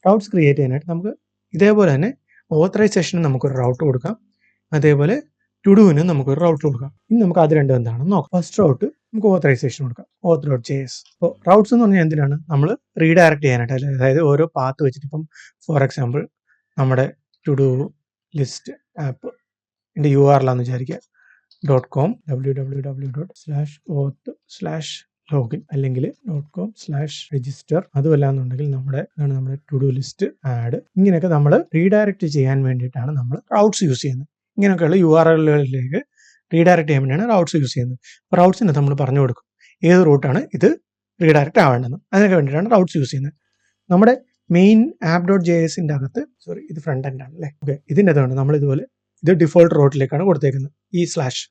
Routes create ചെയ്യാനായിട്ട് നമുക്ക് ഇതേപോലെ തന്നെ ഓത്തറൈസേഷന് നമുക്കൊരു റൗട്ട് കൊടുക്കാം, അതേപോലെ ടു ഡൂവിന് നമുക്കൊരു റൗട്ട് കൊടുക്കാം. ഇനി നമുക്ക് അത് രണ്ടും എന്താണെന്ന് നോക്കാം. ഫസ്റ്റ് റൗട്ട് നമുക്ക് ഓത്തറൈസേഷൻ കൊടുക്കാം, auth.js. അപ്പോൾ റൗട്ട്സ് എന്ന് പറഞ്ഞാൽ എന്തിനാണ്? നമ്മൾ റീഡയറക്ട് ചെയ്യാനായിട്ട്, അതായത് ഓരോ പാത്ത് വെച്ചിട്ട്, ഇപ്പം ഫോർ എക്സാമ്പിൾ നമ്മുടെ ടു ഡു ലിസ്റ്റ് ആപ്പ് ൻ്റെ URL ആണെന്ന് വിചാരിക്കുക, .com www.auth/login അല്ലെങ്കിൽ .com/register, അതുമല്ല എന്നുണ്ടെങ്കിൽ നമ്മുടെ ടു ഡു ലിസ്റ്റ് ആഡ്. ഇങ്ങനെയൊക്കെ നമ്മൾ റീഡയറക്ട് ചെയ്യാൻ വേണ്ടിയിട്ടാണ് നമ്മൾ റൗട്ട്സ് യൂസ് ചെയ്യുന്നത്. ഇങ്ങനെയൊക്കെയുള്ള URLകളിലേക്ക് റീഡയറക്ട് ചെയ്യാൻ വേണ്ടിയാണ് റൗട്ട്സ് യൂസ് ചെയ്യുന്നത്. അപ്പോൾ റൗട്ട്സിന് നമ്മൾ പറഞ്ഞു കൊടുക്കും ഏത് റൂട്ടാണ് ഇത് റീഡയറക്ട് ആവേണ്ടത്. അതിനൊക്കെ വേണ്ടിയിട്ടാണ് റൗട്ട്സ് യൂസ് ചെയ്യുന്നത്. നമ്മുടെ മെയിൻ app.jsന്റെ അകത്ത്, സോറി ഇത് ഫ്രണ്ട് എൻഡ് ആണ് അല്ലേ, ഓക്കെ, ഇതിൻ്റെ അകത്താണ് നമ്മൾ ഇതുപോലെ ഇത് ഡിഫോൾട്ട് റൂട്ടിലേക്കാണ് കൊടുത്തേക്കുന്നത്, ഈ സ്ലാഷ്.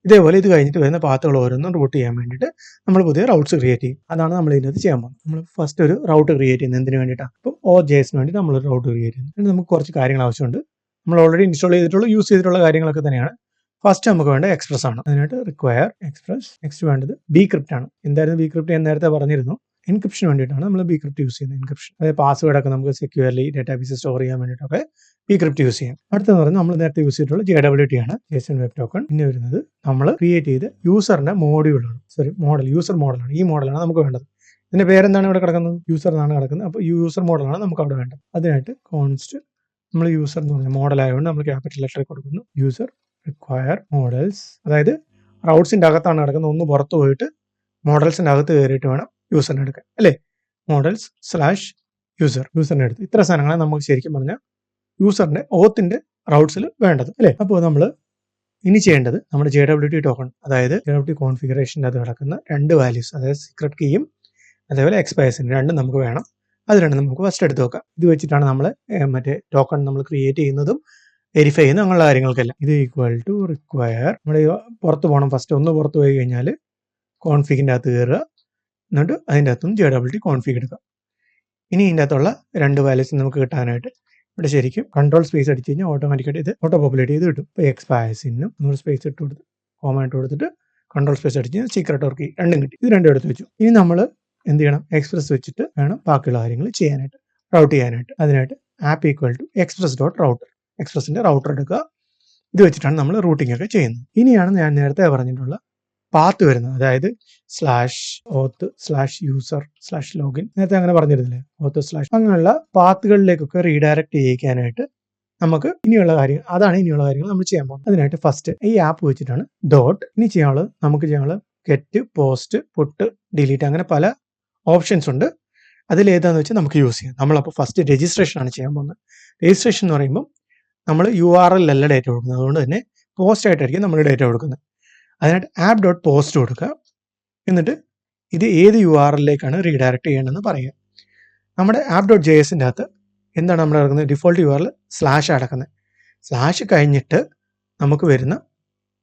ഇതേപോലെ ഇത് കഴിഞ്ഞിട്ട് വരുന്ന പാത്തുകൾ ഓരോന്നും റൂട്ട് ചെയ്യാൻ വേണ്ടിയിട്ട് നമ്മൾ പുതിയ റൗട്ട്സ് ക്രിയേറ്റ് ചെയ്യും. അതാണ് നമ്മൾ ഇതിനകത്ത് ചെയ്യാൻ പോകുന്നത്. നമ്മൾ ഫസ്റ്റ് ഒരു റൗട്ട് ക്രിയേറ്റ് ചെയ്യുന്നത് എന്തിനു വേണ്ടിയിട്ടാണ്? അപ്പോൾ OJSന് വേണ്ടി നമ്മൾ ഒരു റൗട്ട് ക്രിയേറ്റ് ചെയ്യുന്നത്. പിന്നെ നമുക്ക് കുറച്ച് കാര്യങ്ങൾ ആവശ്യമുണ്ട്. നമ്മൾ ഓൾറെഡി ഇൻസ്റ്റാൾ ചെയ്തിട്ടുള്ള യൂസ് ചെയ്തിട്ടുള്ള കാര്യങ്ങളൊക്കെ തന്നെയാണ്. ഫസ്റ്റ് നമുക്ക് വേണ്ട എക്സ്പ്രസ് ആണ്. അതിനായിട്ട് റിക്വയർ എക്സ്പ്രസ്. നെക്സ്റ്റ് വേണ്ടത് bcrypt ആണ്. എന്തായിരുന്നു bcrypt എന്ന് നേരത്തെ പറഞ്ഞിരുന്നു. എൻക്രിപ്ഷന് വേണ്ടിയിട്ടാണ് നമ്മൾ bcrypt യൂസ് ചെയ്യുന്നത്. എൻക്രിപ്ഷൻ, അതായത് പാസ്വേഡ് ഒക്കെ നമുക്ക് സെക്യൂർലി ഡാറ്റാബേസ് സ്റ്റോർ ചെയ്യാൻ വേണ്ടിയിട്ടൊക്കെ bcrypt യൂസ് ചെയ്യാം. അടുത്തെന്ന് പറഞ്ഞാൽ നമ്മൾ നേരത്തെ യൂസ് ചെയ്തിട്ടുള്ള JWT ആണ്, JSON വെബ് ടോക്കൺ. പിന്നെ വരുന്നത് നമ്മൾ ക്രിയേറ്റ് ചെയ്ത് യൂസറിന്റെ മോഡ്യൂളാണ്, സോറി മോഡൽ, യൂസർ മോഡലാണ്. ഈ മോഡലാണ് നമുക്ക് വേണ്ടത്. ഇതിന്റെ പേരെന്താണ് ഇവിടെ കിടക്കുന്നത്? യൂസർ എന്നാണ് കിടക്കുന്നത്. അപ്പോൾ യൂസർ മോഡലാണ് നമുക്ക് അവിടെ വേണ്ടത്. അതിനായിട്ട് കോൺസ്റ്റ് നമ്മൾ യൂസർ എന്ന് പറഞ്ഞ മോഡൽ ആയതുകൊണ്ട് നമ്മൾ ക്യാപിറ്റൽ ലെറ്റർ കൊടുക്കുന്നു. യൂസർ റിക്വയർ മോഡൽസ്, അതായത് റൗട്ട്സിന്റെ അകത്താണ് കിടക്കുന്നത്. ഒന്ന് പുറത്ത് പോയിട്ട് മോഡൽസിന്റെ അകത്ത് കയറിയിട്ട് വേണം യൂസറിനെ എടുക്കാൻ, അല്ലേ? മോഡൽസ്/യൂസർ, യൂസറിനെ എടുത്ത്. ഇത്ര സാധനങ്ങളാണ് നമുക്ക് ശരിക്കും പറഞ്ഞാൽ യൂസറിന്റെ ഓത്തിന്റെ റൗട്ട്സിൽ വേണ്ടത്, അല്ലേ? അപ്പോൾ നമ്മൾ ഇനി ചെയ്യേണ്ടത് നമ്മുടെ JWT ടോക്കൺ, അതായത് JWT കോൺഫിഗറേഷൻ്റെ അത് കിടക്കുന്ന രണ്ട് വാല്യൂസ്, അതായത് സീക്രട്ട് കീയും അതേപോലെ എക്സ്പയർസിന് രണ്ടും നമുക്ക് വേണം. അത് രണ്ടും നമുക്ക് ഫസ്റ്റ് എടുത്ത് നോക്കാം. ഇത് വെച്ചിട്ടാണ് നമ്മൾ മറ്റേ ടോക്കൺ നമ്മൾ ക്രിയേറ്റ് ചെയ്യുന്നതും വെരിഫൈ ചെയ്യുന്ന അങ്ങനെയുള്ള കാര്യങ്ങൾക്കെല്ലാം. ഇത് ഈക്വൽ ടു റിക്വയർ, നമ്മുടെ പുറത്ത് പോകണം. ഫസ്റ്റ് ഒന്ന് പുറത്ത് പോയി കഴിഞ്ഞാൽ കോൺഫിഗിൻ്റെ അകത്ത് കയറുക, എന്നിട്ട് അതിൻ്റെ അകത്തുനിന്ന് JWT കോൺഫിഗ് എടുക്കുക. ഇനി ഇതിൻ്റെ അകത്തുള്ള രണ്ട് വാല്യൂസ് നമുക്ക് കിട്ടാനായിട്ട് ഇവിടെ ശരിക്കും കൺട്രോൾ സ്പേസ് അടിച്ച് കഴിഞ്ഞാൽ ഓട്ടോമാറ്റിക്കായിട്ട് ഇത് ഓട്ടോ പോപ്പുലേറ്റ് ചെയ്ത് കിട്ടും. ഇപ്പോൾ എക്സ്പയർസിനും നമ്മൾ സ്പേസ് ഇട്ട് കൊടുത്ത് കോമായിട്ട് കൊടുത്തിട്ട് കൺട്രോൾ സ്പേസ് അടിച്ച് കഴിഞ്ഞാൽ സീക്രട്ട് ഓർ കീ രണ്ടും കിട്ടി. ഇത് രണ്ടും എടുത്ത് വെച്ചു. ഇനി നമ്മൾ എന്ത് ചെയ്യണം? എക്സ്പ്രസ് വെച്ചിട്ട് വേണം ബാക്കിയുള്ള കാര്യങ്ങൾ ചെയ്യാനായിട്ട്, റൗട്ട് ചെയ്യാനായിട്ട്. അതിനായിട്ട് ആപ്പ് ഈക്വൽ ടു express.router, എക്സ്പ്രസിന്റെ റൗട്ടർ എടുക്കുക. ഇത് വെച്ചിട്ടാണ് നമ്മൾ റൂട്ടിംഗ് ഒക്കെ ചെയ്യുന്നത്. ഇനിയാണ് ഞാൻ നേരത്തെ പറഞ്ഞിട്ടുള്ള പാത്ത് വരുന്നത്, അതായത് /auth/user/login. നേരത്തെ അങ്ങനെ പറഞ്ഞിരുന്നില്ലേ, auth/ അങ്ങനെയുള്ള പാത്തുകളിലേക്കൊക്കെ റീഡയറക്ട് ചെയ്യിക്കാനായിട്ട് നമുക്ക് ഇനിയുള്ള കാര്യങ്ങൾ, അതാണ് ഇനിയുള്ള കാര്യങ്ങൾ നമ്മൾ ചെയ്യാൻ പോകുന്നത്. അതിനായിട്ട് ഫസ്റ്റ് ഈ ആപ്പ് വെച്ചിട്ടാണ് ഡോട്ട്. ഇനി ചെയ്യാനുള്ളത് നമുക്ക് ചെയ്യാനുള്ളത് ഗെറ്റ്, പോസ്റ്റ്, പുട്ട്, ഡിലീറ്റ്, അങ്ങനെ പല ഓപ്ഷൻസ് ഉണ്ട്. അതിലേതാണെന്ന് വെച്ചാൽ നമുക്ക് യൂസ് ചെയ്യാം. നമ്മളപ്പോൾ ഫസ്റ്റ് രജിസ്ട്രേഷൻ ആണ് ചെയ്യാൻ പോകുന്നത്. രജിസ്ട്രേഷൻ എന്ന് പറയുമ്പോൾ നമ്മൾ URL അല്ല ഡേറ്റ കൊടുക്കുന്നത്, അതുകൊണ്ട് തന്നെ പോസ്റ്റ് ആയിട്ടായിരിക്കും നമ്മൾ ഡേറ്റ കൊടുക്കുന്നത്. അതിനായിട്ട് app.post കൊടുക്കുക. എന്നിട്ട് ഇത് ഏത് URLിലേക്കാണ് റീഡയറക്ട് ചെയ്യേണ്ടതെന്ന് പറയുക. നമ്മുടെ app.jsന്റെ അകത്ത് എന്താണ് നമ്മൾ കിടക്കുന്നത്? ഡിഫോൾട്ട് URL സ്ലാഷ് അടക്കുന്നത്. സ്ലാഷ് കഴിഞ്ഞിട്ട് നമുക്ക് വരുന്ന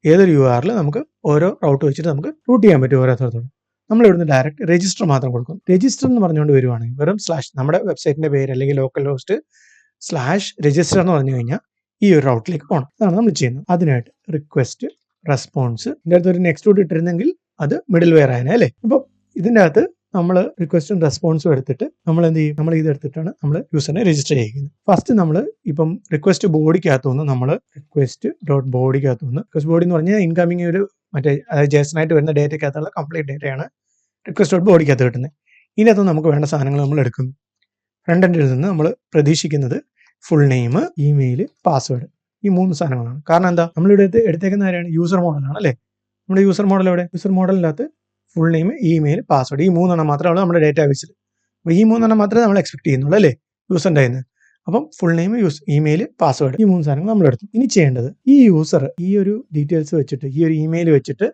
ഏതൊരു URL നമുക്ക് ഓരോ റൗട്ട് വെച്ചിട്ട് നമുക്ക് റൂട്ട് ചെയ്യാൻ പറ്റും ഓരോരുത്തർക്കും. നമ്മൾ ഇവിടുന്ന് ഡയറക്റ്റ് രജിസ്റ്റർ മാത്രം കൊടുക്കും. രജിസ്റ്റർ എന്ന് പറഞ്ഞുകൊണ്ട് വരുവാണെങ്കിൽ വെറും സ്ലാഷ്, നമ്മുടെ വെബ്സൈറ്റിന്റെ പേര് അല്ലെങ്കിൽ ലോക്കൽ ഹോസ്റ്റ് /register എന്ന് പറഞ്ഞു കഴിഞ്ഞാൽ ഈ ഒരു റൗട്ടിലേക്ക് പോകണം. അതാണ് നമ്മൾ ചെയ്യുന്നത്. അതിനായിട്ട് റിക്വസ്റ്റ് റെസ്പോൺസ്, ഇതിൻ്റെ അടുത്ത് ഒരു നെക്സ്റ്റ് റൂട്ട് ഇട്ടിരുന്നെങ്കിൽ അത് മിഡിൽ വെയർ ആയനെ, അല്ലേ? അപ്പോൾ ഇതിൻ്റെ അകത്ത് നമ്മൾ റിക്വസ്റ്റും റെസ്പോൺസും എടുത്തിട്ട് നമ്മൾ എന്ത് ചെയ്യും? നമ്മൾ ഇതെടുത്തിട്ടാണ് നമ്മൾ യൂസറിനെ രജിസ്റ്റർ ചെയ്യുന്നത്. ഫസ്റ്റ് നമ്മൾ ഇപ്പം റിക്വസ്റ്റ് ബോഡിക്കകത്തുനിന്ന് നമ്മൾ റിക്വസ്റ്റ്.ബോഡിക്കകത്തുനിന്ന്, റിക്വസ്റ്റ് ബോഡി എന്ന് പറഞ്ഞാൽ ഇൻകമിങ് ഒരു മറ്റേ JSON ആയിട്ട് വരുന്ന ഡേറ്റയ്ക്കകത്തുള്ള കംപ്ലീറ്റ് ഡേറ്റയാണ് റിക്വസ്റ്റ്.ബോഡിക്കകത്ത് കിട്ടുന്നത്. ഇതിനകത്ത് നമുക്ക് വേണ്ട സാധനങ്ങൾ നമ്മൾ എടുക്കുന്നു. ഫ്രണ്ട് എൻഡിൽ നിന്ന് നമ്മൾ പ്രതീക്ഷിക്കുന്നത് ഫുൾ നെയിം, ഇമെയിൽ, പാസ്വേഡ്, ഈ 3 സാധനങ്ങളാണ്. കാരണം എന്താ? നമ്മളിവിടെ എടുത്തേക്കുന്ന കാര്യമാണ് യൂസർ മോഡലാണ്, അല്ലേ? നമ്മുടെ യൂസർ മോഡൽ എവിടെ? യൂസർ മോഡലിനകത്ത് ഫുൾ നെയിം, ഇമെയിൽ, പാസ്വേഡ്, ഈ 3 മാത്രമാണ് നമ്മുടെ ഡേറ്റാബേസിൽ. അപ്പോൾ ഈ 3 മാത്രമേ നമ്മൾ എക്സ്പെക്ട് ചെയ്യുന്നുള്ളൂ, അല്ലേ? യൂസറിൻ്റെ കയ്യിൽ നിന്ന്. അപ്പം ഫുൾ നെയിം, ഇമെയിൽ, പാസ്വേഡ്, ഈ 3 സാധനങ്ങൾ നമ്മൾ എടുത്തു. ഇനി ചെയ്യേണ്ടത് ഈ യൂസർ ഈ ഒരു ഡീറ്റെയിൽസ് വെച്ചിട്ട്, ഈ ഒരു ഇമെയിൽ വെച്ചിട്ട്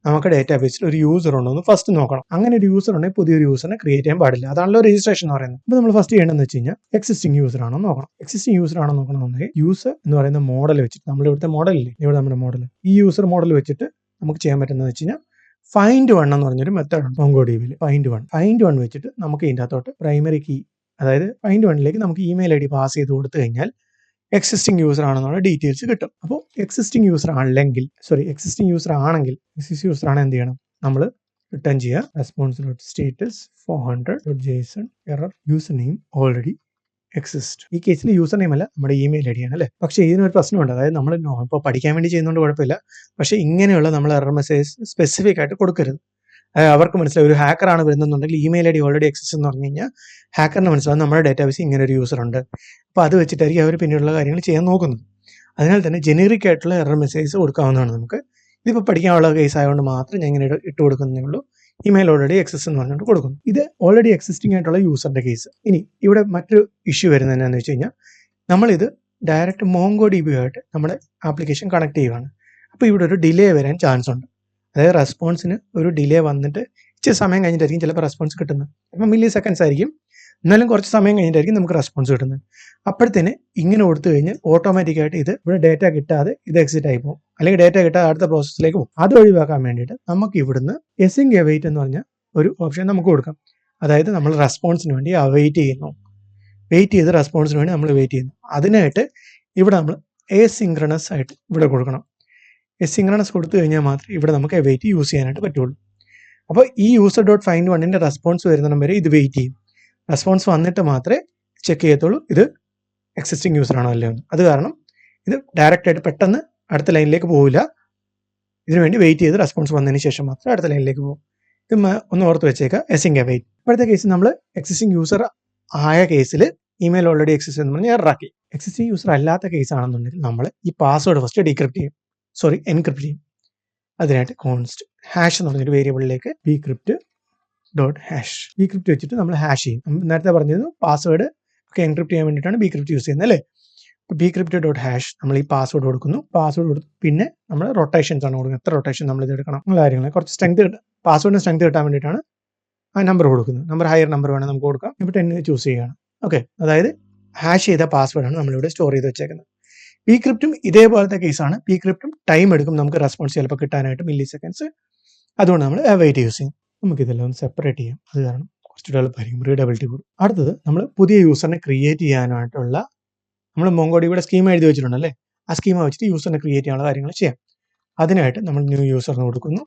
നമുക്ക് ഡേറ്റാബേസിൽ ഒരു യൂസർ ഉണ്ടോ എന്ന് ഫസ്റ്റ് നോക്കണം. അങ്ങനെ ഒരു യൂസർ ഉണ്ടെങ്കിൽ പുതിയൊരു യൂസറിനെ ക്രിയേറ്റ് ചെയ്യാൻ പാടില്ല. അതാണല്ലോ രജിസ്ട്രേഷൻ എന്ന് പറയുന്നത്. അപ്പോൾ നമ്മൾ ഫസ്റ്റ് ചെയ്യേണ്ടതെന്ന് വെച്ച് കഴിഞ്ഞാൽ എക്സിസ്റ്റിംഗ് യൂസർ ആണോ നോക്കണം. എക്സിസ്റ്റിംഗ് യൂസർ ആണോ നോക്കണമെന്നുണ്ടെങ്കിൽ യൂസർ എന്ന് പറയുന്ന മോഡൽ വെച്ചിട്ട്, നമ്മൾ ഇവിടുത്തെ മോഡലില്ലേ, ഇവിടെ നമ്മുടെ മോഡൽ, ഈ യൂസർ മോഡൽ വെച്ചിട്ട് നമുക്ക് ചെയ്യാൻ പറ്റുന്നത് വെച്ച് കഴിഞ്ഞാൽ ഫൈൻഡ് വൺ എന്ന് പറഞ്ഞൊരു മെത്തേഡ് ഉണ്ട് MongoDBയിൽ. ഫൈൻഡ് വൺ വെച്ചിട്ട് നമുക്ക് ഇതിൻ്റെ അകത്തോട്ട് പ്രൈമറി കീ, അതായത് ഫൈൻഡ് വണ്ണിലേക്ക് നമുക്ക് ഇമെയിൽ ID പാസ് ചെയ്ത് കൊടുത്തു കഴിഞ്ഞാൽ എക്സിസ്റ്റിംഗ് യൂസർ ആണെന്നുള്ള ഡീറ്റെയിൽസ് കിട്ടും. അപ്പോൾ എക്സിസ്റ്റിംഗ് യൂസർ ആണെങ്കിൽ, എക്സിസ്റ്റിംഗ് യൂസർ ആണെങ്കിൽ എന്ത് ചെയ്യണം? നമ്മൾ റിട്ടേൺ ചെയ്യുക response.status 400.json error user name already exist. ഈ കേസിൽ യൂസർ നെയിം അല്ല, നമ്മുടെ ഇമെയിൽ ഐ ഡി ആണ് അല്ലേ. പക്ഷേ ഇതിനൊരു പ്രശ്നമുണ്ട്. അതായത് നമ്മൾ ഇപ്പോൾ പഠിക്കാൻ വേണ്ടി ചെയ്യുന്നതുകൊണ്ട് കുഴപ്പമില്ല. പക്ഷേ ഇങ്ങനെയുള്ള നമ്മൾ എറർ മെസ്സേജ് സ്പെസിഫിക് ആയിട്ട് കൊടുക്കരുത്. അവർക്ക് മനസ്സിലായി ഒരു ഹാക്കറാണ് വരുന്നുണ്ടെങ്കിൽ email I D already exist എന്ന് പറഞ്ഞു കഴിഞ്ഞാൽ ഹാക്കറിന് മനസ്സിലാവും നമ്മുടെ ഡാറ്റാബേസ് ഇങ്ങനെ ഒരു യൂസർ ഉണ്ട്. അപ്പോൾ അത് വെച്ചിട്ടായിരിക്കും അവർ പിന്നീടുള്ള കാര്യങ്ങൾ ചെയ്യാൻ നോക്കുന്നത്. അതിനാൽ തന്നെ ജനറിക് ആയിട്ടുള്ള എറർ മെസ്സേജ് കൊടുക്കാവുന്നതാണ് നമുക്ക്. ഇതിപ്പോൾ പഠിക്കാനുള്ള കേസ് ആയതുകൊണ്ട് മാത്രം ഞാൻ ഇങ്ങനെ ഇട്ട് കൊടുക്കുന്നേ ഉള്ളൂ. ഇമെയിൽ ഓൾറെഡി എക്സിസ്റ്റ് എന്ന് പറഞ്ഞുകൊണ്ട് കൊടുക്കുന്നു. ഇത് ഓൾറെഡി എക്സിസ്റ്റിംഗ് ആയിട്ടുള്ള യൂസറിന്റെ കേസ്. ഇനി ഇവിടെ മറ്റൊരു ഇഷ്യൂ വരുന്നത് എന്താണെന്ന് വെച്ച് കഴിഞ്ഞാൽ നമ്മളിത് ഡയറക്റ്റ് MongoDB ആയിട്ട് നമ്മുടെ ആപ്ലിക്കേഷൻ കണക്ട് ചെയ്യുകയാണ്. അപ്പോൾ ഇവിടെ ഒരു ഡിലേ വരാൻ ചാൻസ് ഉണ്ട്. അതായത് റെസ്പോൺസിന് ഒരു ഡിലേ വന്നിട്ട് ഇച്ചിരി സമയം കഴിഞ്ഞിട്ടായിരിക്കും ചിലപ്പോൾ റെസ്പോൺസ് കിട്ടുന്നത്. അപ്പം മില്ലി സെക്കൻഡ്സ് ആയിരിക്കും, എന്നാലും കുറച്ച് സമയം കഴിഞ്ഞിട്ടായിരിക്കും നമുക്ക് റെസ്പോൺസ് കിട്ടുന്നത്. അപ്പോഴത്തേന് ഇങ്ങനെ കൊടുത്തു കഴിഞ്ഞാൽ ഓട്ടോമാറ്റിക്കായിട്ട് ഇത് ഇവിടെ ഡേറ്റ കിട്ടാതെ ഇത് എക്സിറ്റ് ആയി പോകും, അല്ലെങ്കിൽ ഡേറ്റ കിട്ടാതെ അടുത്ത പ്രോസസ്സിലേക്ക് പോകും. അത് ഒഴിവാക്കാൻ വേണ്ടിയിട്ട് നമുക്ക് ഇവിടുന്ന് എസിങ് അവൈറ്റ് എന്ന് പറഞ്ഞ ഒരു ഓപ്ഷൻ നമുക്ക് കൊടുക്കാം. അതായത് നമ്മൾ റെസ്പോൺസിന് വേണ്ടി അവൈറ്റ് ചെയ്യുന്നു, വെയിറ്റ് ചെയ്ത് റെസ്പോൺസിന് വേണ്ടി നമ്മൾ വെയിറ്റ് ചെയ്യുന്നു. അതിനായിട്ട് ഇവിടെ നമ്മൾ എസിങ്ക്രണസ് ആയിട്ട് ഇവിടെ കൊടുക്കണം. എസിങ്ക്രണസ് കൊടുത്തു കഴിഞ്ഞാൽ മാത്രമേ ഇവിടെ നമുക്ക് അവൈറ്റ് യൂസ് ചെയ്യാനായിട്ട് പറ്റുള്ളൂ. അപ്പോൾ ഈ യൂസർ ഡോട്ട് ഫൈൻഡ് വണ്ണിൻ്റെ റെസ്പോൺസ് വരുന്നിടം വരെ ഇത് വെയിറ്റ് ചെയ്യും. റെസ്പോൺസ് വന്നിട്ട് മാത്രമേ ചെക്ക് ചെയ്യത്തുള്ളൂ ഇത് എക്സിസ്റ്റിംഗ് യൂസർ ആണോ അല്ലയോ എന്ന്. അത് കാരണം ഇത് ഡയറക്റ്റ് ആയിട്ട് പെട്ടെന്ന് അടുത്ത ലൈനിലേക്ക് പോവില്ല. ഇതിനുവേണ്ടി വെയിറ്റ് ചെയ്ത് റെസ്പോൺസ് വന്നതിന് ശേഷം മാത്രമേ അടുത്ത ലൈനിലേക്ക് പോകും. ഇത് ഒന്ന് ഓർത്ത് വെച്ചേക്കാം, എസിങ് അവൈറ്റ്. ഇപ്പോഴത്തെ കേസിൽ നമ്മൾ എക്സിസ്റ്റിംഗ് യൂസർ ആയ കേസിൽ ഇമെയിൽ ഓൾറെഡി എക്സിസ്റ്റ് എന്ന് പറഞ്ഞാൽ എററാക്കി. എക്സിസ്റ്റിംഗ് യൂസർ അല്ലാത്ത കേസ് ആണെന്നുണ്ടെങ്കിൽ നമ്മൾ ഈ പാസ്വേഡ് ഫസ്റ്റ് എൻക്രിപ്റ്റ് ചെയ്യും. അതിനായിട്ട് കോൺസ്റ്റ് ഹാഷ് എന്ന് പറഞ്ഞൊരു വേരിയബിളിലേക്ക് bcrypt ഡോട്ട് ഹാഷ് bcrypt വെച്ചിട്ട് നമ്മൾ ഹാഷ് ചെയ്യും. നേരത്തെ പറഞ്ഞത് പാസ്വേഡ് ഒക്കെ എൻക്രിപ്റ്റ് ചെയ്യാൻ വേണ്ടിയിട്ടാണ് bcrypt യൂസ് ചെയ്യുന്നത് അല്ലേ. അപ്പോൾ bcrypt ഡോട്ട് ഹാഷ് നമ്മൾ ഈ പാസ്വേഡ് കൊടുക്കുന്നു. പാസ്വേഡ് കൊടുത്തു പിന്നെ നമ്മൾ റൊട്ടേഷൻസ് ആണ് കൊടുക്കുന്നത്. എത്ര റൊട്ടേഷൻ നമ്മൾ ഇത് എടുക്കണം എന്നുള്ള കാര്യങ്ങൾ കുറച്ച് സ്ട്രെങ്ത് പാസ്വേഡിന് സ്ട്രെങ്ത് കിട്ടാൻ വേണ്ടിയിട്ടാണ് ആ നമ്പർ കൊടുക്കുന്നത്. നമ്പർ ഹയർ നമ്പർ വേണം നമുക്ക് കൊടുക്കാം. ഇപ്പോൾ 10 ചൂസ് ചെയ്യുകയാണ്. ഓക്കെ, അതായത് ഹാഷ് ചെയ്ത പാസ്വേഡാണ് നമ്മളിവിടെ സ്റ്റോർ ചെയ്ത് വെച്ചേക്കുന്നത്. bcryptഉം ഇതേപോലത്തെ കേസാണ്. bcryptഉം ടൈം എടുക്കും നമുക്ക് റെസ്പോൺസ് ചിലപ്പോൾ കിട്ടാനായിട്ട്, മില്ലി സെക്കൻഡ്സ്. അതുകൊണ്ട് നമ്മൾ അവൈറ്റ് യൂസ് ചെയ്യും. നമുക്കിതെല്ലാം ഒന്ന് സെപ്പറേറ്റ് ചെയ്യാം. അത് കാരണം കുറച്ച് ഡെവലപ്പായിരിക്കും, റീഡബിലിറ്റി കൂടും. അടുത്തത് നമ്മൾ പുതിയ യൂസറിനെ ക്രിയേറ്റ് ചെയ്യാനായിട്ടുള്ള നമ്മൾ MongoDBയുടെ സ്കീമ എഴുതി വെച്ചിട്ടുണ്ടല്ലേ, ആ സ്കീമ വെച്ചിട്ട് യൂസറിനെ ക്രിയേറ്റ് ചെയ്യാനുള്ള കാര്യങ്ങൾ ചെയ്യാം. അതിനായിട്ട് നമ്മൾ ന്യൂ യൂസറിന് കൊടുക്കുന്നു.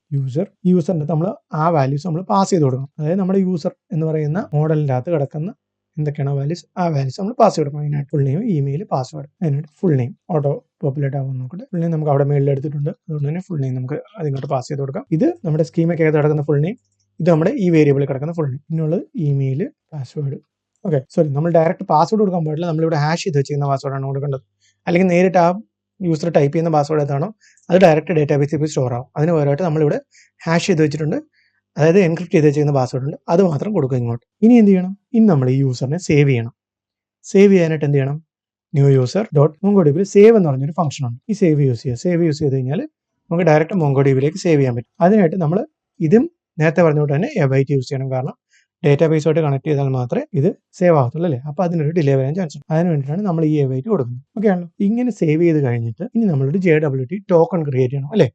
യൂസറിൻ്റെ നമ്മൾ ആ വാല്യൂസ് നമ്മൾ പാസ് ചെയ്ത് കൊടുക്കണം. അതായത് നമ്മുടെ യൂസർ എന്ന് പറയുന്ന മോഡലിൻ്റെ അകത്ത് കിടക്കുന്ന എന്തൊക്കെയാണോ വാല്യൂസ് ആ വാല്യൂസ് നമ്മൾ പാസ് കൊടുക്കണം. അതിനായിട്ട് ഫുൾ നെയിം, ഇമെയിൽ, പാസ്വേഡ്. അതിനായിട്ട് ഫുൾ നെയിം ഓട്ടോ പോപ്പുലേറ്റ് ആകും. നോക്കട്ടെ, ഫുൾ നെയിം നമുക്ക് അവിടെ മെയിലിൽ എടുത്തിട്ടുണ്ട്. അതുകൊണ്ട് തന്നെ ഫുൾ നെയിം നമുക്ക് അതിങ്ങോട്ട് പാസ് ചെയ്ത് കൊടുക്കാം. ഇത് നമ്മുടെ സ്കീമൊക്കെ കിടക്കുന്ന ഫുൾ നെയിം, ഇത് നമ്മുടെ ഈ വേരിയബിളിൽ കിടക്കുന്ന ഫുൾ നെയിം. പിന്നുള്ളത് ഇമെയിൽ, പാസ്വേഡ്. ഓക്കെ, സോറി, നമ്മൾ ഡയറക്റ്റ് പാസ്വേഡ് കൊടുക്കാൻ പാടില്ല. നമ്മളിവിടെ ഹാഷ് ചെയ്ത് വെച്ചിരിക്കുന്ന പാസ്വേഡാണ് കൊടുക്കേണ്ടത്. അല്ലെങ്കിൽ നേരിട്ട് ആ യൂസർ ടൈപ്പ് ചെയ്യുന്ന പാസ്വേഡ് ഏതാണോ അത് ഡയറക്റ്റ് ഡേറ്റാബേസിൽ പോയി സ്റ്റോർ ആവും. അതിന് പകരമായിട്ട് നമ്മളിവിടെ ഹാഷ് ചെയ്ത് വെച്ചിട്ടുണ്ട്, അതായത് എൻക്രിപ്റ്റ് ചെയ്ത് വെച്ചിരിക്കുന്ന പാസ്വേഡ് ഉണ്ട്, അത് മാത്രം കൊടുക്കുക ഇങ്ങോട്ട്. ഇനി എന്ത് ചെയ്യണം? ഇനി നമ്മൾ ഈ യൂസറിനെ സേവ് ചെയ്യണം. സേവ് ചെയ്യാനായിട്ട് എന്ത് ചെയ്യണം? New user dot MongoDB save എന്ന് പറഞ്ഞൊരു ഫംഗ്ഷൻ ഉണ്ട്. ഈ സേവ് യൂസ് ചെയ്യുക. സേവ് യൂസ് ചെയ്ത് കഴിഞ്ഞാൽ നമുക്ക് ഡയറക്റ്റ് MongoDBയിലേക്ക് സേവ് ചെയ്യാൻ പറ്റും. അതിനായിട്ട് നമ്മൾ ഇതും നേരത്തെ പറഞ്ഞുകൊണ്ട് തന്നെ അവൈറ്റ് യൂസ് ചെയ്യണം. കാരണം ഡേറ്റാബേസുമായിട്ട് കണക്ട് ചെയ്താൽ മാത്രമേ ഇത് സേവ് ആകത്തുള്ളൂ അല്ലേ. അപ്പോൾ അതിനൊരു ഡിലേ വരാൻ ചാൻസ് ഉണ്ട്. അതിന് വേണ്ടിയിട്ടാണ് നമ്മൾ ഈ അവൈറ്റ് കൊടുക്കുന്നത്. ഓക്കെ ആണല്ലോ. ഇങ്ങനെ സേവ് ചെയ്ത് കഴിഞ്ഞിട്ട് ഇനി നമ്മളൊരു JWT ടോക്കൺ ക്രിയേറ്റ് ചെയ്യണം അല്ലേ.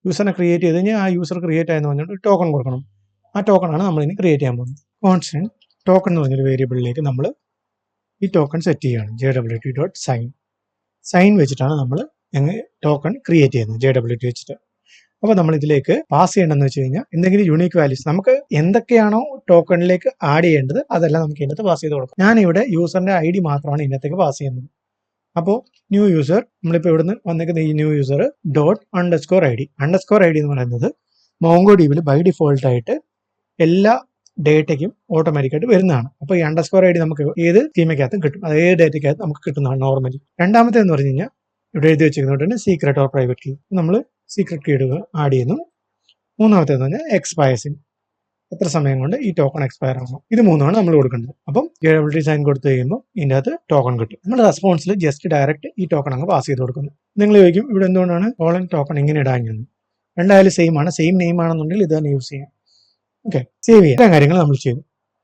യൂസറിനെ ക്രിയേറ്റ് ചെയ്ത് കഴിഞ്ഞാൽ ആ യൂസർ ക്രിയേറ്റ് ആയെന്ന് പറഞ്ഞിട്ട് ടോക്കൺ കൊടുക്കണം. ആ ടോക്കണാണ് നമ്മൾ ഇനി ക്രിയേറ്റ് ചെയ്യാൻ പോകുന്നത്. കോൺസ്റ്റന്റ് ടോക്കൺ എന്ന് പറഞ്ഞൊരു വേരിയബിളിലേക്ക് നമ്മൾ ഈ ടോക്കൺ സെറ്റ് ചെയ്യുകയാണ്. JWT ഡോട്ട് സൈൻ വെച്ചിട്ടാണ് നമ്മൾ ടോക്കൺ ക്രിയേറ്റ് ചെയ്യുന്നത് JWT വെച്ചിട്ട്. അപ്പോൾ നമ്മൾ ഇതിലേക്ക് പാസ് ചെയ്യേണ്ടതെന്ന് വെച്ച് കഴിഞ്ഞാൽ എന്തെങ്കിലും യൂണീക്ക് വാല്യൂസ് നമുക്ക് എന്തൊക്കെയാണോ ടോക്കണിലേക്ക് ആഡ് ചെയ്യേണ്ടത് അതെല്ലാം നമുക്ക് ഇതിനകത്ത് പാസ് ചെയ്ത് കൊടുക്കാം. ഞാനിവിടെ യൂസറിന്റെ ID മാത്രമാണ് ഇതിനകത്തേക്ക് പാസ് ചെയ്യുന്നത്. അപ്പോൾ ന്യൂ യൂസർ, നമ്മളിപ്പോൾ ഇവിടുന്ന് വന്നിരിക്കുന്ന ഈ ന്യൂ യൂസർ ഡോട്ട് _ID എന്ന് പറയുന്നത് MongoDBയിൽ ബൈ ഡിഫോൾട്ട് ആയിട്ട് എല്ലാ ഡേറ്റയ്ക്കും ഓട്ടോമാറ്റിക്കായിട്ട് വരുന്നതാണ്. അപ്പോൾ ഈ _ID നമുക്ക് ഏത് സ്കീമയ്ക്കകത്തും കിട്ടും, അത് ഏത് ഡേറ്റയ്ക്കകത്ത് നമുക്ക് കിട്ടുന്നതാണ് നോർമലി. രണ്ടാമത്തെ എന്ന് പറഞ്ഞു കഴിഞ്ഞാൽ ഇവിടെ എഴുതി വെച്ചിരിക്കുന്നതുകൊണ്ട് തന്നെ സീക്രട്ട് ഓർ പ്രൈവറ്റ് കീ, നമ്മൾ സീക്രട്ട് കീ ആഡ് ചെയ്യുന്നു. മൂന്നാമത്തേന്ന് പറഞ്ഞാൽ എക്സ്പയർസിങ്, എത്ര സമയം കൊണ്ട് ഈ ടോക്കൺ എക്സ്പയർ ആകും. ഇത് മൂന്നാണ് നമ്മൾ കൊടുക്കേണ്ടത്. അപ്പം JWT സൈൻ കൊടുത്തു കഴിയുമ്പോൾ ഇതിൻ്റെ അകത്ത് ടോക്കൺ കിട്ടും. നമ്മൾ റെസ്പോൺസിൽ ജസ്റ്റ് ഡയറക്റ്റ് ഈ ടോക്കൺ അങ്ങ് പാസ് ചെയ്ത് കൊടുക്കുന്നു. നിങ്ങൾ ചോദിക്കും ഇവിടെ എന്തുകൊണ്ടാണ് ടോക്കൺ ഇങ്ങനെ ഇടാഞ്ഞത്? രണ്ടായാലും സെയിം ആണ്. സെയിം നെയിം ആണെന്നുണ്ടെങ്കിൽ ഇത് തന്നെ യൂസ് ചെയ്യാം. ഓക്കെ, സേവ് ചെയ്യാം. എല്ലാ കാര്യങ്ങളും നമ്മൾ ചെയ്തു.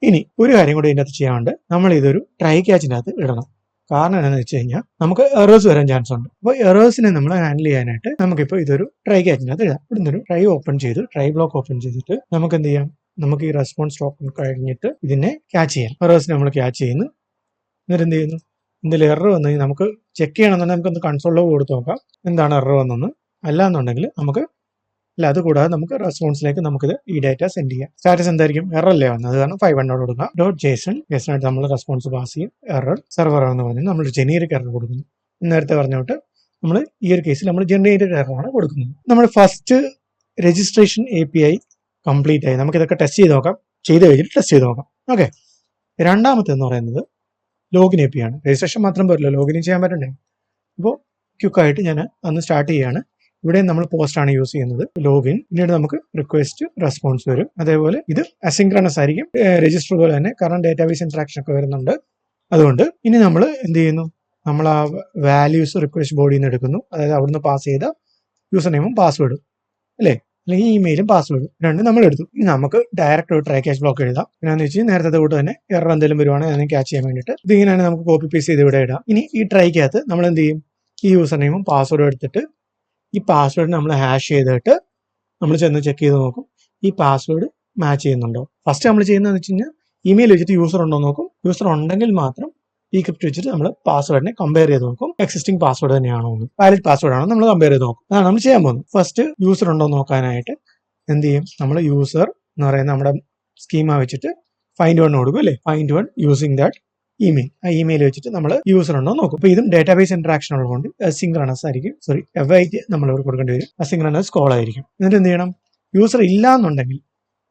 ഇനി ഒരു കാര്യം കൂടി ഇതിൻ്റെ അകത്ത് ചെയ്യാണ്ട്, നമ്മൾ ഇതൊരു ട്രൈ ക്യാച്ചിൻ്റെ അകത്ത് ഇടണം. കാരണം എന്താണെന്ന് വെച്ച് കഴിഞ്ഞാൽ നമുക്ക് എറേഴ്സ് വരാൻ ചാൻസ് ഉണ്ട്. അപ്പോൾ എറേഴ്സിനെ നമ്മൾ ഹാൻഡിൽ ചെയ്യാനായിട്ട് നമുക്കിപ്പോൾ ഇതൊരു ട്രൈ ക്യാച്ചിൻ്റെ അകത്ത് ഇടാം. ഇവിടുന്ന് ഒരു ട്രൈ ഓപ്പൺ ചെയ്ത് ട്രൈ ബ്ലോക്ക് ഓപ്പൺ ചെയ്തിട്ട് നമുക്ക് എന്ത് ചെയ്യാം? നമുക്ക് ഈ റെസ്പോൺസ് ടോക്കൺ കഴിഞ്ഞിട്ട് ഇതിനെ ക്യാച്ച് ചെയ്യാം. എറേഴ്സിനെ നമ്മൾ ക്യാച്ച് ചെയ്യുന്നു. എന്നിട്ട് എന്ത് ചെയ്യുന്നു? എന്തെങ്കിലും എറർ വന്നു കഴിഞ്ഞാൽ നമുക്ക് ചെക്ക് ചെയ്യണമെന്നുണ്ടെങ്കിൽ നമുക്കൊന്ന് കൺസോൾ ലോഗ് കൊടുത്ത് നോക്കാം എന്താണ് എറർ വന്നെന്ന്. അല്ല എന്നുണ്ടെങ്കിൽ നമുക്ക് അല്ല അത് കൂടാതെ നമുക്ക് റെസ്പോൺസിലേക്ക് നമുക്കിത് ഈ ഡാറ്റ സെൻഡ് ചെയ്യാം. സ്റ്റാറ്റസ് എന്തായിരിക്കും? എറർ അല്ലേ വന്നത്, അത് കാരണം 500 കൊടുക്കുക. ഡോട്ട് ജേസൺ ജേസണായിട്ട് നമ്മൾ റെസ്പോൺസ് പാസ് ചെയ്യും. എറർ സെർവർ എന്ന് പറഞ്ഞ് നമ്മൾ ജനറിക് എറർ കൊടുക്കുന്നു. നേരത്തെ പറഞ്ഞോട്ട് നമ്മൾ ഈ ഒരു കേസിൽ നമ്മൾ ജനറേറ്റഡ് എററാണ് കൊടുക്കുന്നത്. നമ്മൾ ഫസ്റ്റ് രജിസ്ട്രേഷൻ API കംപ്ലീറ്റ് ആയി. നമുക്ക് ഇതൊക്കെ ടെസ്റ്റ് ചെയ്ത് നോക്കാം. ചെയ്ത് കഴിഞ്ഞിട്ട് ടെസ്റ്റ് ചെയ്ത് നോക്കാം. ഓക്കെ, രണ്ടാമത്തെന്ന് പറയുന്നത് ലോഗിൻ API ആണ്. രജിസ്ട്രേഷൻ മാത്രം പോരല്ലോ, ലോഗിൻ ചെയ്യാൻ പറ്റണ്ടേ. അപ്പോൾ ക്വിക്കായിട്ട് ഞാൻ അന്ന് സ്റ്റാർട്ട് ചെയ്യാണ്. ഇവിടെ നമ്മൾ പോസ്റ്റ് ആണ് യൂസ് ചെയ്യുന്നത്. ലോഗിൻ, പിന്നീട് നമുക്ക് റിക്വസ്റ്റ് റെസ്പോൺസ് വരും. അതേപോലെ ഇത് അസിൻക്രണസ് ആയിരിക്കും, രജിസ്റ്റർ പോലെ തന്നെ, കാരണം ഡേറ്റാബേസ് ഇന്ററാക്ഷൻ ഒക്കെ വരുന്നുണ്ട്. അതുകൊണ്ട് ഇനി നമ്മൾ എന്ത് ചെയ്യുന്നു, നമ്മൾ ആ വാല്യൂസ് റിക്വസ്റ്റ് ബോഡിയിൽ നിന്ന് എടുക്കുന്നു. അതായത് അവിടുന്ന് പാസ് ചെയ്ത യൂസർ നെയിമും പാസ്വേഡും അല്ലേ, അല്ലെങ്കിൽ ഇമെയിലും പാസ്വേഡും രണ്ടും നമ്മൾ എടുത്തു. ഇനി നമുക്ക് ഡയറക്റ്റ് ഒരു ട്രൈ ക്യാച്ച് ബ്ലോക്ക് എഴുതാം. എന്നാന്ന് വെച്ചാൽ നേരത്തെ കൂട്ട് തന്നെ എറർ എന്തെങ്കിലും വരുവാണെങ്കിൽ അതിനെ ക്യാച്ച് ചെയ്യാൻ വേണ്ടിയിട്ട് ഇതിങ്ങനെയാണ് നമുക്ക് കോപ്പി പേസ്റ്റ് ചെയ്ത് ഇവിടെ ഇടാം. ഇനി ഈ ട്രൈക്കകത്ത് നമ്മൾ എന്ത് ചെയ്യും, ഈ യൂസർ നെയിമും പാസ്വേഡും എടുത്തിട്ട് ഈ പാസ്വേഡ് നമ്മൾ ഹാഷ് ചെയ്തിട്ട് നമ്മൾ ചെന്ന് ചെക്ക് ചെയ്ത് നോക്കും ഈ പാസ്വേഡ് മാച്ച് ചെയ്യുന്നുണ്ടോ. ഫസ്റ്റ് നമ്മൾ ചെയ്യുന്നതെന്ന് വെച്ച് കഴിഞ്ഞാൽ ഇമെയിൽ വെച്ചിട്ട് യൂസർ ഉണ്ടോ നോക്കും. യൂസർ ഉണ്ടെങ്കിൽ മാത്രം ഈ ക്രിപ്റ്റ് വെച്ചിട്ട് നമ്മൾ പാസ്വേഡിനെ കമ്പയർ ചെയ്ത് നോക്കും. എക്സിസ്റ്റിംഗ് പാസ്വേഡ് തന്നെയാണോ, വാലിഡ് പാസ്വേഡ് ആണോ നമ്മൾ കമ്പയർ ചെയ്ത് നോക്കും. അതാണ് നമ്മൾ ചെയ്യാൻ പോകുന്നത്. ഫസ്റ്റ് യൂസർ ഉണ്ടോ നോക്കാനായിട്ട് എന്ത് ചെയ്യും, നമ്മൾ യൂസർ എന്ന് പറയുന്ന നമ്മുടെ സ്കീമ വെച്ചിട്ട് ഫൈൻഡ് വൺ കൊടുക്കും അല്ലേ. Find one using that email. ആ ഇമെയിൽ വെച്ചിട്ട് നമ്മൾ യൂസർ ഉണ്ടോ നോക്കും. അപ്പൊ ഇതും ഡേറ്റാബേസ് ഇന്ററാക്ഷൻ ഉള്ളതുകൊണ്ട് അസിൻക്രണസ് ആയിരിക്കും. അവൈറ്റ് നമ്മൾ ഇവിടെ കൊടുക്കേണ്ടി വരും. അസിൻക്രണസ് കോൾ ആയിരിക്കും. എന്നിട്ട് എന്ത് ചെയ്യണം, യൂസർ ഇല്ല എന്നുണ്ടെങ്കിൽ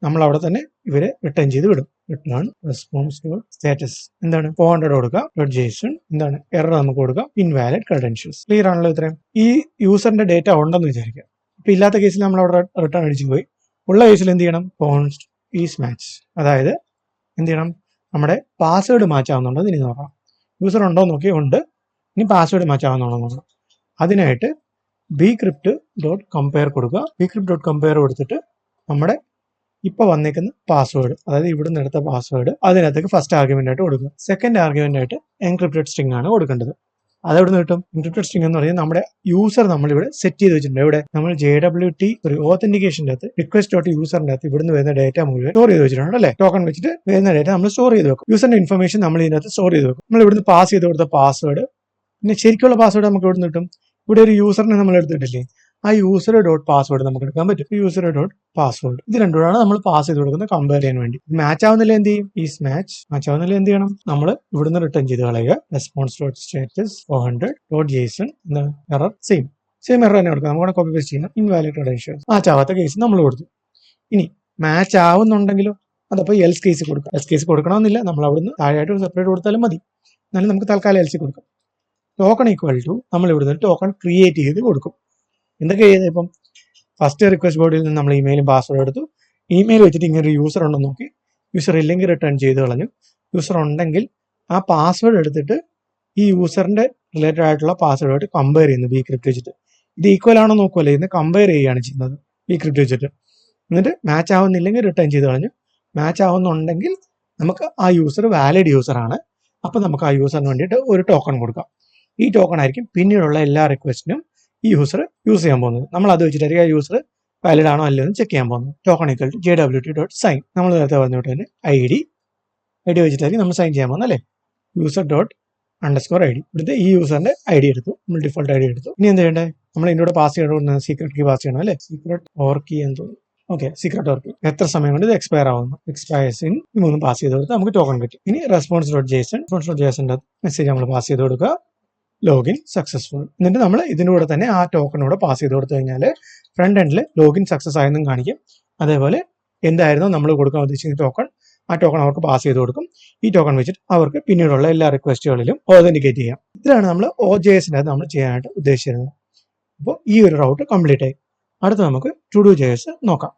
നമ്മൾ അവിടെ തന്നെ ഇവരെ റിട്ടേൺ ചെയ്ത് വിടും. റിട്ടേൺ റെസ്പോൺസ് ഡോട്ട് സ്റ്റാറ്റസ് എന്താണ് 400 കൊടുക്കാം. ഡോട്ട് ജേസൺ എന്താണ് എറർ നമുക്ക് കൊടുക്കാം. Invalid credentials. ക്ലിയർ ആണല്ലോ ഇത്രയും. ഈ യൂസറിന്റെ ഡേറ്റ ഉണ്ടെന്ന് വിചാരിക്കാം. അപ്പൊ ഇല്ലാത്ത കേസിൽ നമ്മൾ അവിടെ റിട്ടേൺ അടിച്ചു പോയി. ഉള്ള കേസിൽ എന്ത് ചെയ്യണം, കോൺസ്റ്റ് ഈസ് മാച്ച്. അതായത് എന്ത് ചെയ്യണം, നമ്മുടെ പാസ്വേഡ് മാച്ച് ആവുന്നുണ്ടോ ഇനി നോക്കണം. യൂസർ ഉണ്ടോ നോക്കി, ഉണ്ട്. ഇനി പാസ്വേഡ് മാച്ച് ആവുന്നുണ്ടോ നോക്കണം. അതിനായിട്ട് bcrypt ഡോട്ട് കമ്പയർ കൊടുക്കുക. bcrypt ഡോട്ട് കമ്പയർ കൊടുത്തിട്ട് നമ്മുടെ ഇപ്പൊ വന്നേക്കുന്ന പാസ്വേഡ്, അതായത് ഇവിടുന്ന് എടുത്ത പാസ്വേഡ് അതിനകത്തേക്ക് ഫസ്റ്റ് ആർഗ്യുമെന്റ് ആയിട്ട് കൊടുക്കുക. സെക്കൻഡ് ആർഗ്യുമെന്റ് ആയിട്ട് എൻക്രിപ്റ്റഡ് സ്ട്രിംഗ് ആണ് കൊടുക്കേണ്ടത്. അതെവിടെ നിന്ന് കിട്ടും? എൻക്രിപ്റ്റഡ് സ്ട്രിംഗ് എന്ന് പറയുന്നത് നമ്മുടെ യൂസർ നമ്മളിവിടെ സെറ്റ് ചെയ്ത് വെച്ചിട്ടുണ്ട്. ഇവിടെ നമ്മൾ JWT ഒരു ഓതന്റിക്കേഷൻ്റെ അകത്ത് റിക്വസ്റ്റ് ഡോട്ട് യൂസറിന്റെ അകത്ത് ഇവിടുന്ന് വരുന്ന ഡേറ്റ മുഴുവൻ സ്റ്റോർ ചെയ്ത് വെച്ചിട്ടുണ്ട് അല്ലേ. ടോക്കൺ വെച്ചിട്ട് വരുന്ന ഡേറ്റ നമ്മൾ സ്റ്റോർ ചെയ്ത് വെക്കും. യൂസറിന്റെ ഇൻഫർമേഷൻ നമ്മൾ ഇതിനകത്ത് സ്റ്റോർ ചെയ്ത് വെക്കും. നമ്മൾ ഇവിടുന്ന് പാസ് ചെയ്ത് കൊടുത്ത പാസ്വേഡ്, പിന്നെ ശരിക്കുള്ള പാസ്വേഡ് നമുക്ക് ഇവിടുന്ന് കിട്ടും. ഇവിടെ ഒരു യൂസറിനെ നമ്മൾ എടുത്തിട്ടില്ലേ, ആ യൂസർ ഡോട്ട് പാസ്വേഡ് നമുക്ക് എടുക്കാൻ പറ്റും. യൂസർ ഡോട്ട് പാസ്വേഡ് ഇത് രണ്ടുമാണ് നമ്മൾ പാസ് ചെയ്ത് കൊടുക്കുന്നത് കമ്പയർ ചെയ്യാൻ വേണ്ടി. മാച്ച് ആവുന്നില്ല എന്ത് ചെയ്യും, ഈസ് മാച്ച്. മാച്ച് ആവുന്നില്ല എന്ത് ചെയ്യണം, നമ്മൾ ഇവിടുന്ന് റിട്ടേൺ ചെയ്ത് കളയുക. Response dot status 400 dot Jason എന്താണ് എറർ സെയിം എറർ തന്നെ കൊടുക്കുക. നമുക്ക് കോപ്പി പേസ്റ്റ് ചെയ്യുന്ന ഇൻവാലിഡ് ക്രെഡൻഷ്യൽസ്. മാച്ച് ആവാത്ത കേസ് നമ്മൾ കൊടുത്തു. ഇനി മാച്ച് ആവുന്നുണ്ടെങ്കിലോ അതപ്പോൾ എൽസ് കേസ് കൊടുക്കാം. എൽസ് കേസ് കൊടുക്കണമെന്നില്ല, നമ്മൾ അവിടുന്ന് താഴെയായിട്ട് സെപ്പറേറ്റ് കൊടുത്താലും മതി. എന്നാലും നമുക്ക് തൽക്കാലം എൽസി കൊടുക്കാം. ടോക്കൺ ഈക്വൽ ടു നമ്മൾ ഇവിടുന്ന് ടോക്കൺ ക്രിയേറ്റ് ചെയ്ത് കൊടുക്കും. എന്തൊക്കെ ചെയ്തത്, ഇപ്പം ഫസ്റ്റ് റിക്വസ്റ്റ് ബോർഡിൽ നിന്ന് നമ്മൾ ഇമെയിലും പാസ്വേഡ് എടുത്തു. ഇമെയിൽ വെച്ചിട്ട് ഇങ്ങനെ ഒരു യൂസർ ഉണ്ടെന്ന് നോക്കി. യൂസർ ഇല്ലെങ്കിൽ റിട്ടേൺ ചെയ്ത് കളഞ്ഞു. യൂസർ ഉണ്ടെങ്കിൽ ആ പാസ്വേഡ് എടുത്തിട്ട് ഈ യൂസറിന്റെ റിലേറ്റഡ് ആയിട്ടുള്ള പാസ്വേഡായിട്ട് കമ്പയർ ചെയ്യുന്നു bcrypt വെച്ചിട്ട്. ഇത് ഈക്വൽ ആണോ നോക്കുമല്ലേ, ഇന്ന് കമ്പയർ ചെയ്യുകയാണ് ചെയ്യുന്നത് bcrypt വെച്ചിട്ട്. എന്നിട്ട് മാച്ച് ആവുന്നില്ലെങ്കിൽ റിട്ടേൺ ചെയ്ത് കളഞ്ഞു. മാച്ച് ആവുന്നുണ്ടെങ്കിൽ നമുക്ക് ആ യൂസർ വാലിഡ് യൂസർ ആണ്. അപ്പൊ നമുക്ക് ആ യൂസറിന് വേണ്ടിയിട്ട് ഒരു ടോക്കൺ കൊടുക്കാം. ഈ ടോക്കൺ ആയിരിക്കും പിന്നീടുള്ള എല്ലാ റിക്വസ്റ്റിനും ഈ യൂസർ യൂസ് ചെയ്യാൻ പോകുന്നത്. നമ്മൾ അത് വെച്ചിട്ടായിരിക്കും ആ യൂസർ വാലിഡ് ആണോ അല്ലയോ എന്ന് ചെക്ക് ചെയ്യാൻ പോകുന്നത്. Token equal to JWT dot sign. നമ്മൾ നേരത്തെ പറഞ്ഞോട്ട് തന്നെ ഐ ഡി വെച്ചിട്ടായിരിക്കും നമ്മൾ സൈൻ ചെയ്യാൻ പോകുന്നത് അല്ലേ. User dot underscore ID. ഇവിടുത്തെ ഈ യൂസറിന്റെ ID എടുത്തു, നമ്മൾ ഡിഫോൾട്ട് ID എടുത്തു. ഇനി എന്ത് ചെയ്യണ്ടേ, നമ്മൾ ഇതിന്റെ പാസ് ചെയ്യണം, സീക്രട്ട് കീ പാസ് ചെയ്യണം അല്ലേ. സീക്രട്ട് ഓർ കീ എന്ന് തോന്നുന്നു. ഓക്കെ, സീക്രട്ട് ഓർ കീ എത്ര സമയം കൊണ്ട് ഇത് എക്സ്പയർ ആവുന്നു. എക്സ്പയർസ് ഇൻ 3 പാസ് ചെയ്ത് കൊടുത്ത് നമുക്ക് ടോക്കൺ കിട്ടും. ഇനി റെസ്പോൺസ് ഡോട്ട് ജേസന്റെ മെസ്സേജ് നമ്മൾ പാസ് ചെയ്ത് കൊടുക്കുക. Login successful. എന്നിട്ട് നമ്മൾ ഇതിൻ്റെ കൂടെ തന്നെ ആ ടോക്കണോടെ പാസ് ചെയ്ത് കൊടുത്തു കഴിഞ്ഞാൽ ഫ്രണ്ട് എൻഡിൽ ലോഗിൻ സക്സസ് ആയെന്നും കാണിക്കും. അതേപോലെ എന്തായിരുന്നു നമ്മൾ കൊടുക്കാൻ ഉദ്ദേശിക്കുന്ന ടോക്കൺ, ആ ടോക്കൺ അവർക്ക് പാസ് ചെയ്ത് കൊടുക്കും. ഈ ടോക്കൺ വെച്ചിട്ട് അവർക്ക് പിന്നീടുള്ള എല്ലാ റിക്വസ്റ്റുകളിലും ഓതന്റിക്കേറ്റ് ചെയ്യാം. ഇതിലാണ് നമ്മൾ OJS നമ്മൾ ചെയ്യാനായിട്ട് ഉദ്ദേശിച്ചിരുന്നത്. അപ്പോൾ ഈ ഒരു റൗട്ട് കംപ്ലീറ്റ് ആയി. അടുത്ത് നമുക്ക് ToDo JS നോക്കാം.